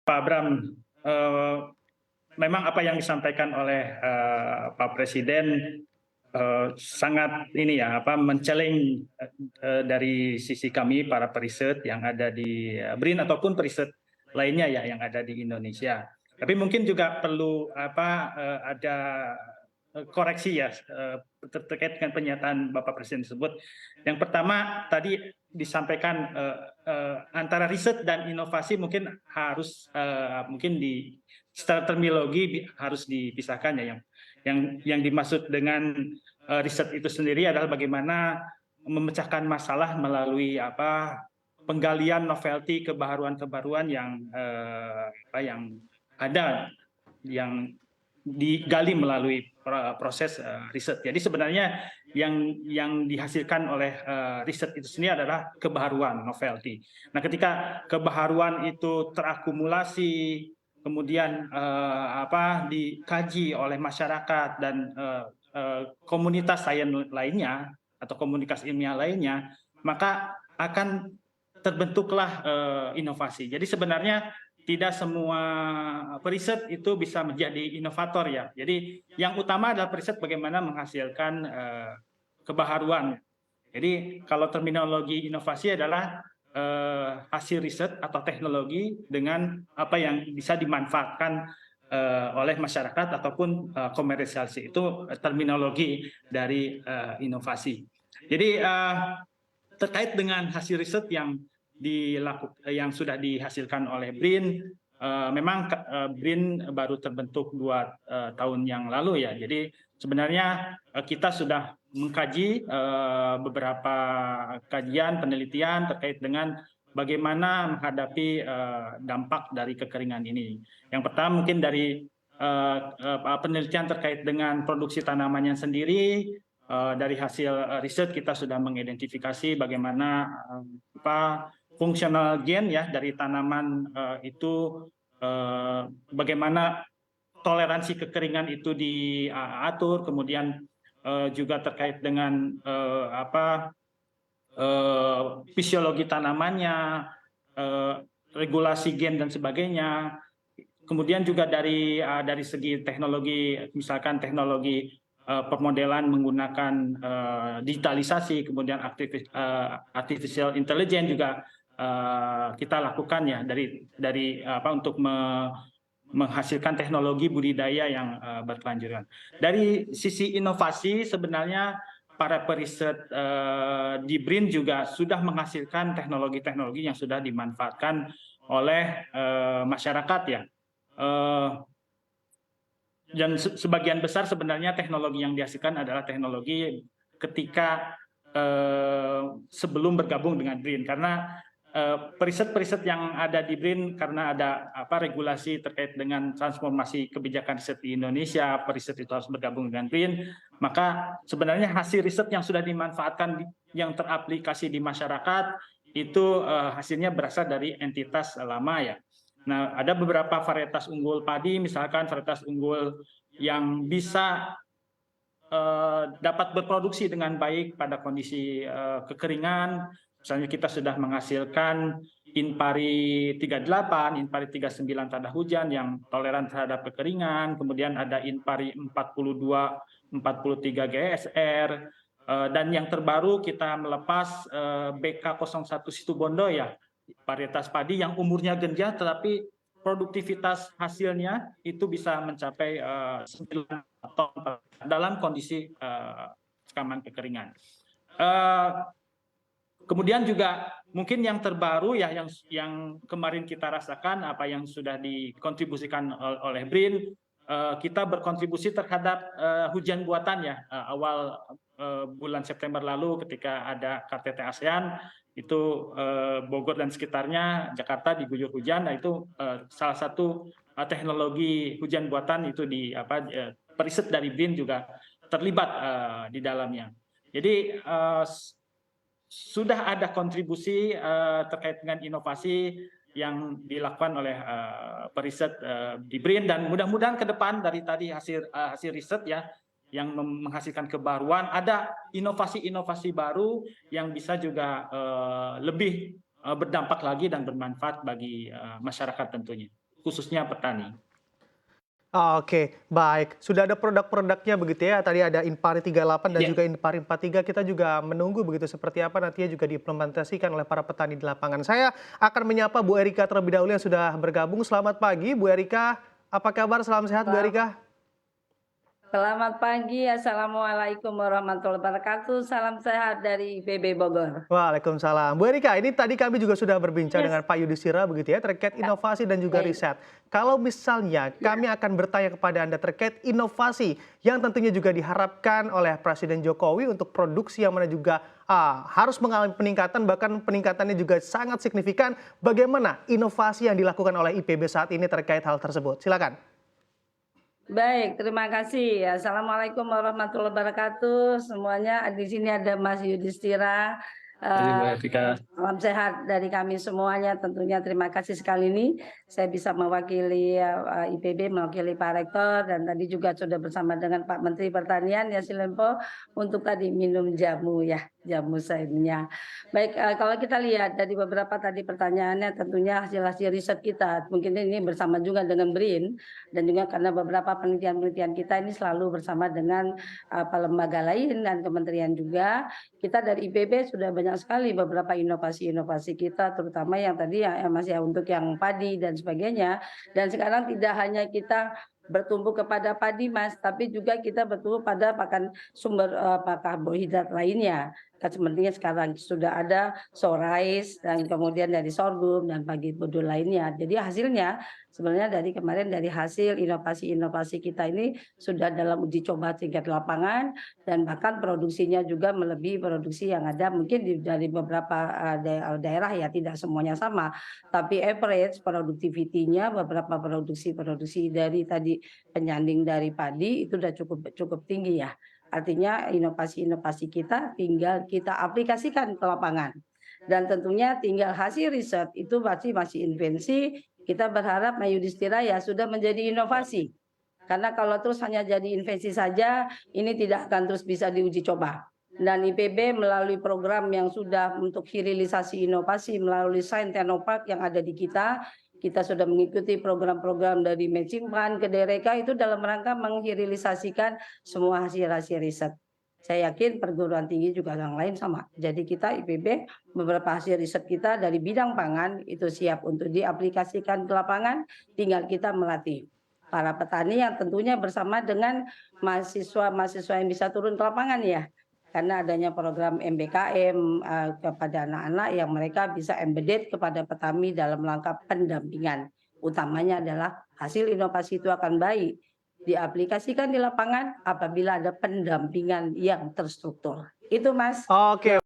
Pak Abram, eh, memang apa yang disampaikan oleh Pak Presiden sangat ini ya, men-challenge dari sisi kami para periset yang ada di BRIN ataupun periset lainnya ya yang ada di Indonesia. Tapi mungkin juga perlu ada koreksi ya terkait dengan pernyataan Bapak Presiden tersebut. Yang pertama tadi disampaikan antara riset dan inovasi mungkin harus mungkin secara terminologi harus dipisahkan ya. Yang dimaksud dengan riset itu sendiri adalah bagaimana memecahkan masalah melalui penggalian novelty, kebaruan-kebaruan yang ada yang digali melalui proses riset. Jadi sebenarnya yang dihasilkan oleh riset itu sendiri adalah kebaharuan, novelty. Nah, ketika kebaharuan itu terakumulasi, kemudian dikaji oleh masyarakat dan komunitas sains lainnya atau komunitas ilmiah lainnya, maka akan terbentuklah inovasi. Jadi sebenarnya tidak semua periset itu bisa menjadi inovator ya. Jadi yang utama adalah periset bagaimana menghasilkan kebaharuan. Jadi kalau terminologi inovasi adalah hasil riset atau teknologi dengan apa yang bisa dimanfaatkan oleh masyarakat ataupun komersialisasi. Itu terminologi dari inovasi. Jadi terkait dengan hasil riset yang sudah dihasilkan oleh BRIN, memang BRIN baru terbentuk 2 tahun yang lalu ya. Jadi sebenarnya kita sudah mengkaji beberapa kajian penelitian terkait dengan bagaimana menghadapi dampak dari kekeringan ini. Yang pertama mungkin dari penelitian terkait dengan produksi tanamannya sendiri. Dari hasil riset kita sudah mengidentifikasi bagaimana fungsional gen ya dari tanaman itu, bagaimana toleransi kekeringan itu diatur, kemudian juga terkait dengan fisiologi tanamannya, regulasi gen dan sebagainya. Kemudian juga dari segi teknologi, misalkan teknologi pemodelan menggunakan digitalisasi, kemudian artificial intelligence juga kita lakukan ya untuk menghasilkan teknologi budidaya yang berkelanjutan. Dari sisi inovasi sebenarnya para periset di BRIN juga sudah menghasilkan teknologi-teknologi yang sudah dimanfaatkan oleh masyarakat ya. Dan sebagian besar sebenarnya teknologi yang dihasilkan adalah teknologi ketika sebelum bergabung dengan BRIN, karena periset-periset yang ada di BRIN karena ada regulasi terkait dengan transformasi kebijakan riset di Indonesia, periset itu harus bergabung dengan BRIN, maka sebenarnya hasil riset yang sudah dimanfaatkan yang teraplikasi di masyarakat itu hasilnya berasal dari entitas lama ya. Nah, ada beberapa varietas unggul padi, misalkan varietas unggul yang bisa dapat berproduksi dengan baik pada kondisi kekeringan. Misalnya kita sudah menghasilkan Inpari 38, Inpari 39 tanda hujan yang toleran terhadap kekeringan, kemudian ada Inpari 42, 43 GSR, dan yang terbaru kita melepas BK01 Situbondo ya, varietas padi yang umurnya genjah tetapi produktivitas hasilnya itu bisa mencapai 9 ton dalam kondisi ancaman kekeringan. Kemudian juga mungkin yang terbaru ya yang kemarin kita rasakan apa yang sudah dikontribusikan oleh BRIN, kita berkontribusi terhadap hujan buatan ya, awal bulan September lalu ketika ada KTT ASEAN itu Bogor dan sekitarnya, Jakarta diguyur hujan. Nah itu salah satu teknologi hujan buatan itu periset dari BRIN juga terlibat di dalamnya. Jadi sudah ada kontribusi terkait dengan inovasi yang dilakukan oleh periset di BRIN, dan mudah-mudahan ke depan dari tadi hasil riset ya yang menghasilkan kebaruan, ada inovasi-inovasi baru yang bisa juga lebih berdampak lagi dan bermanfaat bagi masyarakat tentunya. khususnya petani. Oke, baik. Sudah ada produk-produknya begitu ya. Tadi ada Inpari 38 dan Ya, juga Inpari 43. Kita juga menunggu begitu seperti apa nantinya juga diimplementasikan oleh para petani di lapangan. Saya akan menyapa Bu Erika terlebih dahulu yang sudah bergabung. Selamat pagi, Bu Erika. Apa kabar? Salam sehat, Bu Erika. Selamat pagi, Assalamualaikum warahmatullahi wabarakatuh. Salam sehat dari IPB Bogor. Waalaikumsalam. Bu Erika, ini tadi kami juga sudah berbincang Yes. dengan Pak Yudhistira begitu ya terkait inovasi dan juga Baik. riset. Kalau misalnya kami akan bertanya kepada Anda terkait inovasi yang tentunya juga diharapkan oleh Presiden Jokowi untuk produksi yang mana juga harus mengalami peningkatan, bahkan peningkatannya juga sangat signifikan. Bagaimana inovasi yang dilakukan oleh IPB saat ini terkait hal tersebut? Silakan. Baik, terima kasih. Assalamualaikum warahmatullahi wabarakatuh. Semuanya di sini ada Mas Yudhistira. jadi Bu Erika. Salam sehat dari kami semuanya. Tentunya terima kasih sekali ini saya bisa mewakili IPB, mewakili Pak Rektor, dan tadi juga sudah bersama dengan Pak Menteri Pertanian Yassin Limpo untuk tadi minum jamu ya, jamu sainnya. Baik, kalau kita lihat dari beberapa tadi pertanyaannya, tentunya hasil-hasil riset kita, mungkin ini bersama juga dengan BRIN, dan juga karena beberapa penelitian-penelitian kita ini selalu bersama dengan lembaga lain dan kementerian juga. Kita dari IPB sudah banyak sekali beberapa inovasi-inovasi kita, terutama yang tadi yang masih untuk yang padi dan sebagainya. Dan sekarang tidak hanya kita bertumbuh kepada padi, Mas, tapi juga kita bertumbuh pada pakan sumber karbohidrat lainnya. Sepertinya sekarang sudah ada rice dan kemudian dari sorghum dan pagi bodo lainnya. Jadi hasilnya sebenarnya dari kemarin dari hasil inovasi-inovasi kita ini sudah dalam uji coba tingkat lapangan dan bahkan produksinya juga melebihi produksi yang ada mungkin dari beberapa daerah ya, tidak semuanya sama, tapi average produktivitinya beberapa produksi dari tadi penyanding dari padi itu sudah cukup tinggi ya. Artinya inovasi-inovasi kita tinggal kita aplikasikan ke lapangan. Dan tentunya tinggal hasil riset itu masih invensi. Kita berharap Mas Yudhistira ya sudah menjadi inovasi. Karena kalau terus hanya jadi invensi saja, ini tidak akan terus bisa diuji coba. Dan IPB melalui program yang sudah untuk hilirisasi inovasi melalui Sains Technopark yang ada di kita sudah mengikuti program-program dari matching fund ke DRK itu dalam rangka menghilirisasikan semua hasil-hasil riset. Saya yakin perguruan tinggi juga yang lain sama. Jadi kita IPB beberapa hasil riset kita dari bidang pangan itu siap untuk diaplikasikan ke lapangan, tinggal kita melatih para petani yang tentunya bersama dengan mahasiswa-mahasiswa yang bisa turun ke lapangan ya. Karena adanya program MBKM kepada anak-anak yang mereka bisa embedded kepada petani dalam langkah pendampingan. Utamanya adalah hasil inovasi itu akan baik diaplikasikan di lapangan apabila ada pendampingan yang terstruktur. Itu Mas. Oke.